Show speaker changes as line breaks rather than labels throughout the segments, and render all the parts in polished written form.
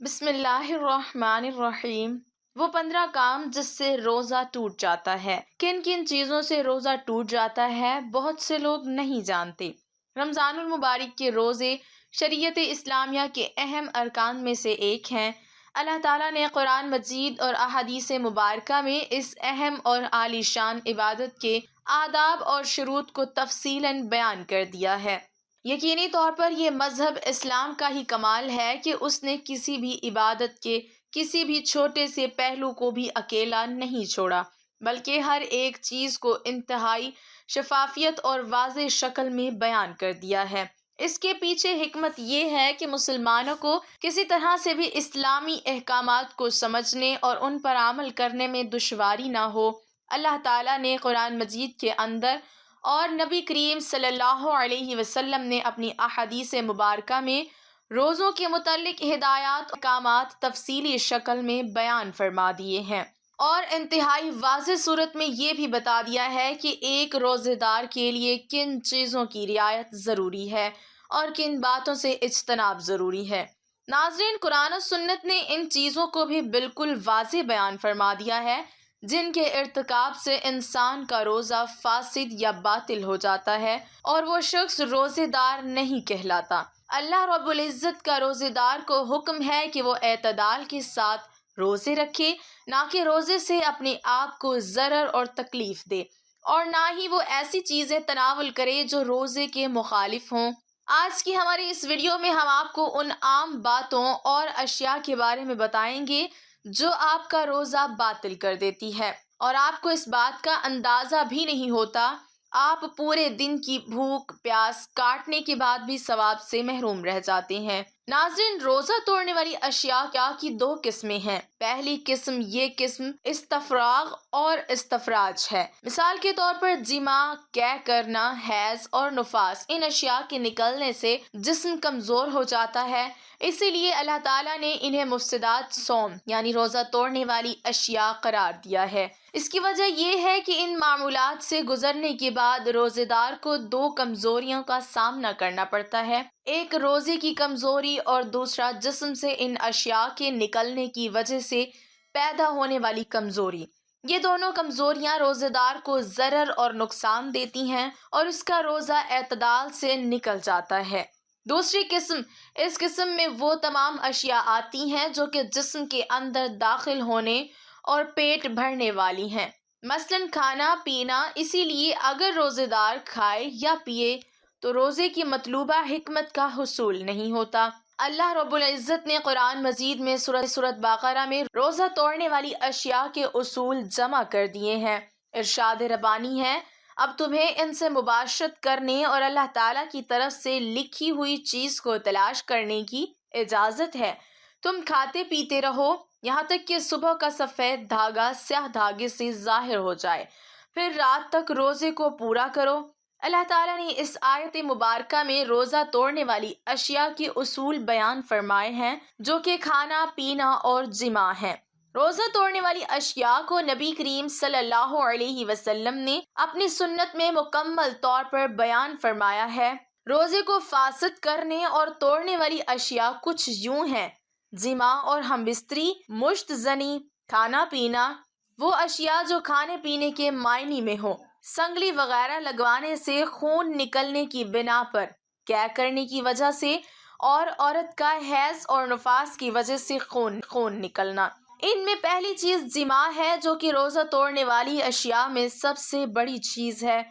بسم اللہ الرحمن الرحیم۔ وہ 15 کام جس سے روزہ ٹوٹ جاتا ہے۔ کن کن چیزوں سے روزہ ٹوٹ جاتا ہے بہت سے لوگ نہیں جانتے۔ رمضان المبارک کے روزے شریعت اسلامیہ کے اہم ارکان میں سے ایک ہیں۔ اللہ تعالیٰ نے قرآن مجید اور احادیث مبارکہ میں اس اہم اور عالی شان عبادت کے آداب اور شروط کو تفصیلاً بیان کر دیا ہے۔ یقینی طور پر یہ مذہب اسلام کا ہی کمال ہے کہ اس نے کسی بھی عبادت کے کسی بھی چھوٹے سے پہلو کو بھی اکیلا نہیں چھوڑا، بلکہ ہر ایک چیز کو انتہائی شفافیت اور واضح شکل میں بیان کر دیا ہے۔ اس کے پیچھے حکمت یہ ہے کہ مسلمانوں کو کسی طرح سے بھی اسلامی احکامات کو سمجھنے اور ان پر عمل کرنے میں دشواری نہ ہو۔ اللہ تعالیٰ نے قرآن مجید کے اندر اور نبی کریم صلی اللہ علیہ وسلم نے اپنی احادیث مبارکہ میں روزوں کے متعلق ہدایات اور احکامات تفصیلی شکل میں بیان فرما دیے ہیں، اور انتہائی واضح صورت میں یہ بھی بتا دیا ہے کہ ایک روزے دار کے لیے کن چیزوں کی رعایت ضروری ہے اور کن باتوں سے اجتناب ضروری ہے۔ ناظرین، قرآن و سنت نے ان چیزوں کو بھی بالکل واضح بیان فرما دیا ہے جن کے ارتکاب سے انسان کا روزہ فاسد یا باطل ہو جاتا ہے اور وہ شخص روزے دار نہیں کہلاتا۔ اللہ رب العزت کا روزے دار کو حکم ہے کہ وہ اعتدال کے ساتھ روزے رکھے، نہ کہ روزے سے اپنے آپ کو ضرر اور تکلیف دے، اور نہ ہی وہ ایسی چیزیں تناول کرے جو روزے کے مخالف ہوں۔ آج کی ہماری اس ویڈیو میں ہم آپ کو ان عام باتوں اور اشیاء کے بارے میں بتائیں گے جو آپ کا روزہ باطل کر دیتی ہے، اور آپ کو اس بات کا اندازہ بھی نہیں ہوتا۔ آپ پورے دن کی بھوک پیاس کاٹنے کے بعد بھی ثواب سے محروم رہ جاتے ہیں۔ ناظرین، روزہ توڑنے والی اشیاء کی دو قسمیں ہیں۔ پہلی قسم، یہ قسم استفراغ اور استفراج ہے۔ مثال کے طور پر جماع، قے کرنا، حیض اور نفاس، ان اشیاء کے نکلنے سے جسم کمزور ہو جاتا ہے، اسی لیے اللہ تعالیٰ نے انہیں مفسدات صوم یعنی روزہ توڑنے والی اشیاء قرار دیا ہے۔ اس کی وجہ یہ ہے کہ ان معمولات سے گزرنے کے بعد روزے دار کو دو کمزوریوں کا سامنا کرنا پڑتا ہے، ایک روزے کی کمزوری اور دوسرا جسم سے ان اشیاء کے نکلنے کی وجہ سے پیدا ہونے والی کمزوری۔ یہ دونوں کمزوریاں روزے دار کو ضرر اور نقصان دیتی ہیں اور اس کا روزہ اعتدال سے نکل جاتا ہے۔ دوسری قسم، اس قسم میں وہ تمام اشیاء آتی ہیں جو کہ جسم کے اندر داخل ہونے اور پیٹ بھرنے والی ہیں، مثلاً کھانا پینا۔ اسی لیے اگر روزے دار کھائے یا پیے تو روزے کی مطلوبہ حکمت کا حصول نہیں ہوتا۔ اللہ رب العزت نے قرآن مجید میں سورۃ بقرہ میں روزہ توڑنے والی اشیاء کے اصول جمع کر دیے ہیں۔ ارشاد ربانی ہے، اب تمہیں ان سے مباشرت کرنے اور اللہ تعالیٰ کی طرف سے لکھی ہوئی چیز کو تلاش کرنے کی اجازت ہے۔ تم کھاتے پیتے رہو یہاں تک کہ صبح کا سفید دھاگا سیاہ دھاگے سے ظاہر ہو جائے، پھر رات تک روزے کو پورا کرو۔ اللہ تعالیٰ نے اس آیت مبارکہ میں روزہ توڑنے والی اشیاء کے اصول بیان فرمائے ہیں جو کہ کھانا پینا اور جماع ہیں۔ روزہ توڑنے والی اشیاء کو نبی کریم صلی اللہ علیہ وسلم نے اپنی سنت میں مکمل طور پر بیان فرمایا ہے۔ روزے کو فاسد کرنے اور توڑنے والی اشیاء کچھ یوں ہیں: جماع اور ہم بستری، مشت زنی، کھانا پینا، وہ اشیاء جو کھانے پینے کے معنی میں ہوں، سنگلی وغیرہ لگوانے سے خون نکلنے کی بنا پر، قے کرنے کی وجہ سے، اور عورت کا حیض اور نفاس کی وجہ سے خون نکلنا۔ ان میں پہلی چیز جماع ہے جو کہ روزہ توڑنے والی اشیاء میں سب سے بڑی چیز ہے۔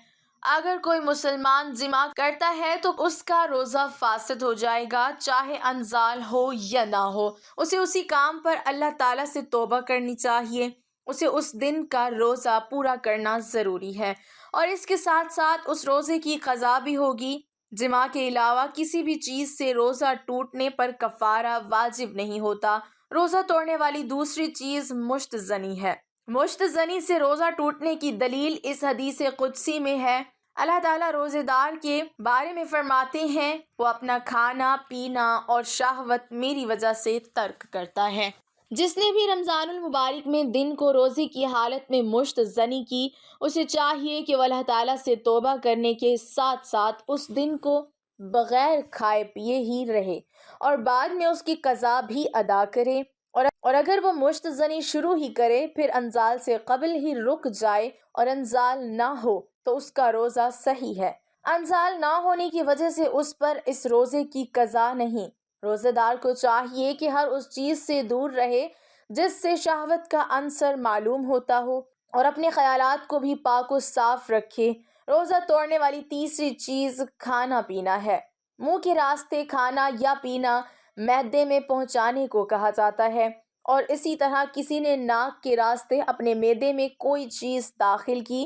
اگر کوئی مسلمان جماع کرتا ہے تو اس کا روزہ فاسد ہو جائے گا، چاہے انزال ہو یا نہ ہو۔ اسے اسی کام پر اللہ تعالیٰ سے توبہ کرنی چاہیے، اسے اس دن کا روزہ پورا کرنا ضروری ہے، اور اس کے ساتھ ساتھ اس روزے کی قضا بھی ہوگی۔ جماع کے علاوہ کسی بھی چیز سے روزہ ٹوٹنے پر کفارہ واجب نہیں ہوتا۔ روزہ توڑنے والی دوسری چیز مشت زنی ہے۔ مشت زنی سے روزہ ٹوٹنے کی دلیل اس حدیث قدسی میں ہے۔ اللہ تعالیٰ روزے دار کے بارے میں فرماتے ہیں، وہ اپنا کھانا پینا اور شہوت میری وجہ سے ترک کرتا ہے۔ جس نے بھی رمضان المبارک میں دن کو روزے کی حالت میں مشت زنی کی، اسے چاہیے کہ وہ اللہ تعالیٰ سے توبہ کرنے کے ساتھ ساتھ اس دن کو بغیر کھائے پیے ہی رہے اور بعد میں اس کی قضا بھی ادا کرے، اور اگر وہ مشت زنی شروع ہی کرے پھر انزال سے قبل ہی رک جائے اور انزال نہ ہو تو اس کا روزہ صحیح ہے۔ انزال نہ ہونے کی وجہ سے اس پر اس روزے کی قضا نہیں۔ روزے دار کو چاہیے کہ ہر اس چیز سے دور رہے جس سے شہوت کا عنصر معلوم ہوتا ہو، اور اپنے خیالات کو بھی پاک و صاف رکھے۔ روزہ توڑنے والی تیسری چیز کھانا پینا ہے۔ منہ کے راستے کھانا یا پینا معدے میں پہنچانے کو کہا جاتا ہے، اور اسی طرح کسی نے ناک کے راستے اپنے معدے میں کوئی چیز داخل کی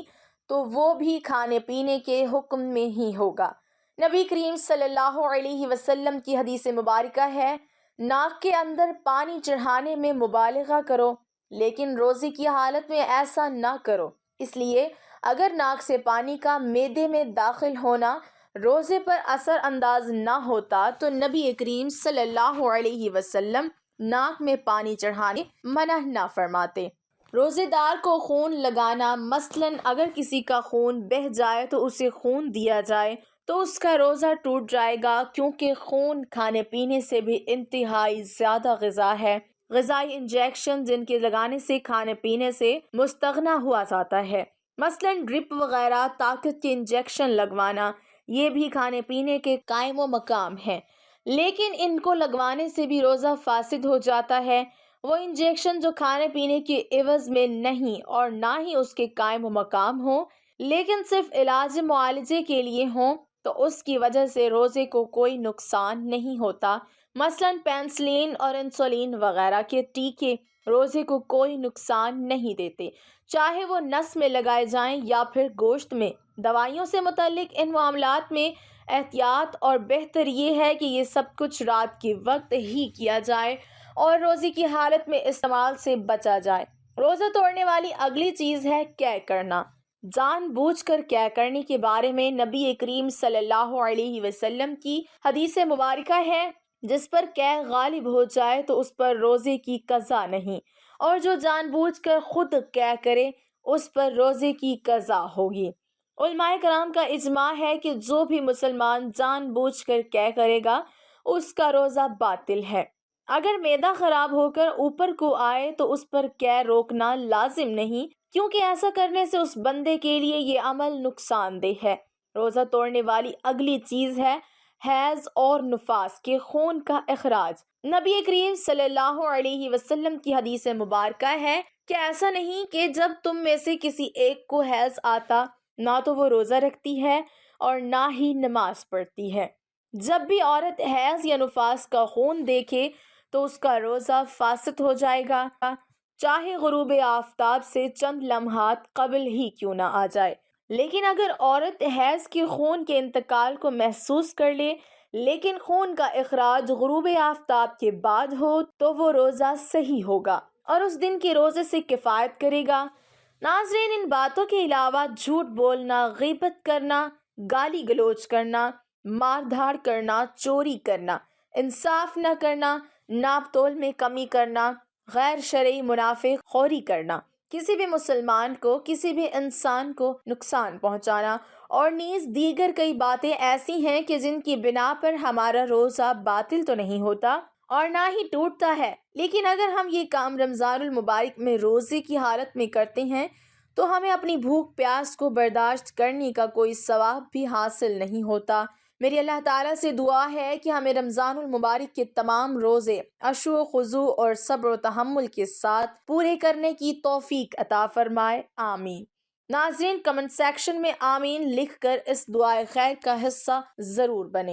تو وہ بھی کھانے پینے کے حکم میں ہی ہوگا۔ نبی کریم صلی اللہ علیہ وسلم کی حدیث مبارکہ ہے، ناک کے اندر پانی چڑھانے میں مبالغہ کرو لیکن روزے کی حالت میں ایسا نہ کرو، اس لیے اگر ناک سے پانی کا معدے میں داخل ہونا روزے پر اثر انداز نہ ہوتا تو نبی کریم صلی اللہ علیہ وسلم ناک میں پانی چڑھانے منع نہ فرماتے۔ روزے دار کو خون لگانا، مثلاً اگر کسی کا خون بہہ جائے تو اسے خون دیا جائے تو اس کا روزہ ٹوٹ جائے گا، کیونکہ خون کھانے پینے سے بھی انتہائی زیادہ غذا ہے۔ غذائی انجیکشن جن کے لگانے سے کھانے پینے سے مستغنی ہوا جاتا ہے، مثلاً ڈرپ وغیرہ، طاقت کے انجیکشن لگوانا، یہ بھی کھانے پینے کے قائم و مقام ہے، لیکن ان کو لگوانے سے بھی روزہ فاسد ہو جاتا ہے۔ وہ انجیکشن جو کھانے پینے کے عوض میں نہیں اور نہ ہی اس کے قائم و مقام ہوں لیکن صرف علاج معالجے کے لیے ہوں تو اس کی وجہ سے روزے کو کوئی نقصان نہیں ہوتا، مثلاً پینسلین اور انسولین وغیرہ کے ٹیکے روزے کو کوئی نقصان نہیں دیتے، چاہے وہ نس میں لگائے جائیں یا پھر گوشت میں۔ دوائیوں سے متعلق ان معاملات میں احتیاط اور بہتر یہ ہے کہ یہ سب کچھ رات کے وقت ہی کیا جائے اور روزے کی حالت میں استعمال سے بچا جائے۔ روزہ توڑنے والی اگلی چیز ہے قے کرنا۔ جان بوجھ کر قے کرنے کے بارے میں نبی کریم صلی اللہ علیہ وسلم کی حدیث مبارکہ ہے، جس پر قے غالب ہو جائے تو اس پر روزے کی قضا نہیں، اور جو جان بوجھ کر خود قے کرے اس پر روزے کی قضا ہوگی۔ علماء کرام کا اجماع ہے کہ جو بھی مسلمان جان بوجھ کر قے کرے گا اس کا روزہ باطل ہے۔ اگر معدہ خراب ہو کر اوپر کو آئے تو اس پر قے روکنا لازم نہیں، کیونکہ ایسا کرنے سے اس بندے کے لیے یہ عمل نقصان دہ ہے۔ روزہ توڑنے والی اگلی چیز ہے حیض اور نفاس کے خون کا اخراج۔ نبی کریم صلی اللہ علیہ وسلم کی حدیث مبارکہ ہے کہ ایسا نہیں کہ جب تم میں سے کسی ایک کو حیض آتا نہ تو وہ روزہ رکھتی ہے اور نہ ہی نماز پڑھتی ہے۔ جب بھی عورت حیض یا نفاس کا خون دیکھے تو اس کا روزہ فاسد ہو جائے گا، چاہے غروب آفتاب سے چند لمحات قبل ہی کیوں نہ آ جائے۔ لیکن اگر عورت حیض کے خون کے انتقال کو محسوس کر لے لیکن خون کا اخراج غروب آفتاب کے بعد ہو تو وہ روزہ صحیح ہوگا اور اس دن کے روزے سے کفایت کرے گا۔ ناظرین، ان باتوں کے علاوہ جھوٹ بولنا، غیبت کرنا، گالی گلوچ کرنا، مار دھاڑ کرنا، چوری کرنا، انصاف نہ کرنا، ناپ تول میں کمی کرنا، غیر شرعی منافع خوری کرنا، کسی بھی مسلمان کو، کسی بھی انسان کو نقصان پہنچانا، اور نیز دیگر کئی باتیں ایسی ہیں کہ جن کی بنا پر ہمارا روزہ باطل تو نہیں ہوتا اور نہ ہی ٹوٹتا ہے، لیکن اگر ہم یہ کام رمضان المبارک میں روزے کی حالت میں کرتے ہیں تو ہمیں اپنی بھوک پیاس کو برداشت کرنے کا کوئی ثواب بھی حاصل نہیں ہوتا۔ میری اللہ تعالیٰ سے دعا ہے کہ ہمیں رمضان المبارک کے تمام روزے خشوع و خضوع اور صبر و تحمل کے ساتھ پورے کرنے کی توفیق عطا فرمائے، آمین۔ ناظرین، کمنٹ سیکشن میں آمین لکھ کر اس دعائے خیر کا حصہ ضرور بنیں۔